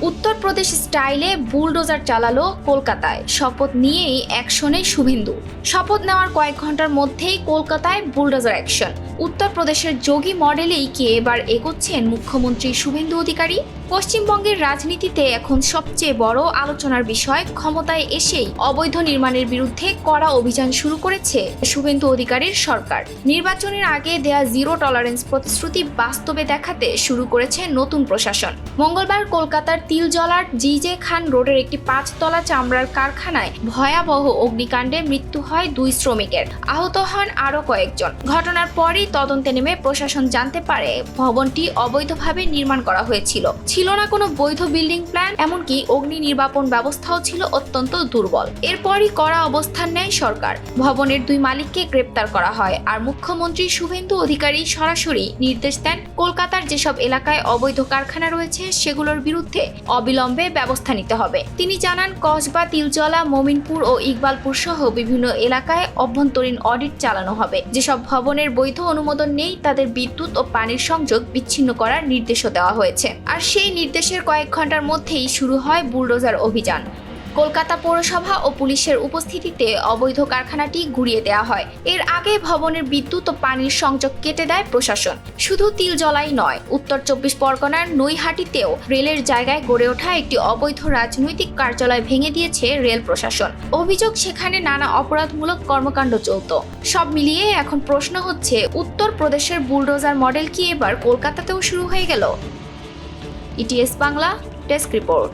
উত্তরপ্রদেশ স্টাইলে বুলডোজার চালালো কলকাতায়। শপথ নিয়েই অ্যাকশনে শুভেন্দু। শপথ নেওয়ার কয়েক ঘন্টার মধ্যেই কলকাতায় বুলডোজার অ্যাকশন। উত্তরপ্রদেশের যোগী মডেলেই কি এবার এগোচ্ছেন মুখ্যমন্ত্রী শুভেন্দু অধিকারী? পশ্চিমবঙ্গের রাজনীতিতে এখন সবচেয়ে বড় আলোচনার বিষয়, ক্ষমতায় এসেই অবৈধ নির্মাণের বিরুদ্ধে কড়া অভিযান শুরু করেছে শুভেন্দু অধিকারীর সরকার। নির্বাচনের আগে দেয়া জিরো টলারেন্স প্রতিশ্রুতি বাস্তবে দেখাতে শুরু করেছে নতুন প্রশাসন। মঙ্গলবার কলকাতার তিলজলার জিজে খান রোডের একটি 5 তলা চামড়ার কারখানায় ভয়াবহ অগ্নিকাণ্ডে মৃত্যু হয় 2 শ্রমিকের, আহত হন আরও কয়েকজন। ঘটনার পরই তদন্তে নেমে প্রশাসন জানতে পারে ভবনটি অবৈধভাবে নির্মাণ করা হয়েছিল। ছিল না কোনো বৈধ বিল্ডিং প্ল্যান, এমনকি অগ্নি নির্বাপন ব্যবস্থাও ছিল অত্যন্ত দুর্বল। এরপরই কড়া অবস্থান নেয় সরকার। ভবনের 2 মালিককে গ্রেপ্তার করা হয়, আর মুখ্যমন্ত্রী শুভেন্দু অধিকারী সরাসরি নির্দেশ দেন কলকাতার যেসব এলাকায় অবৈধ কারখানা রয়েছে সেগুলোর বিরুদ্ধে অবিলম্বে ব্যবস্থা নিতে হবে। তিনি জানান, কসবা, তিলজলা, মমিনপুর ও ইকবালপুর সহ বিভিন্ন এলাকায় অভ্যন্তরীণ অডিট চালানো হবে। যেসব ভবনের বৈধ অনুমোদন নেই তাদের বিদ্যুৎ ও পানির সংযোগ বিচ্ছিন্ন করার নির্দেশও দেওয়া হয়েছে। আর সেই নির্দেশের কয়েক ঘন্টার মধ্যেই শুরু হয় বুলডোজার অভিযান। কলকাতা পৌরসভা ও পুলিশের উপস্থিতিতে অবৈধ কারখানাটি ঘুরিয়ে দেওয়া হয়। এর আগে ভবনের বিদ্যুৎ ও পানির সংযোগ কেটে দেয় প্রশাসন। শুধু তিলজলাই নয়, উত্তর 24 পরগনার নৈহাটিতেও রেলের জায়গায় গড়ে ওঠা একটি অবৈধ রাজনৈতিক কার্যালয় ভেঙে দিয়েছে রেল প্রশাসন। অভিযোগ, সেখানে নানা অপরাধমূলক কর্মকাণ্ড চলত। সব মিলিয়ে এখন প্রশ্ন হচ্ছে, উত্তরপ্রদেশের বুলডোজার মডেল কি এবার কলকাতাতেও শুরু হয়ে গেল? ETS Bangla desk report.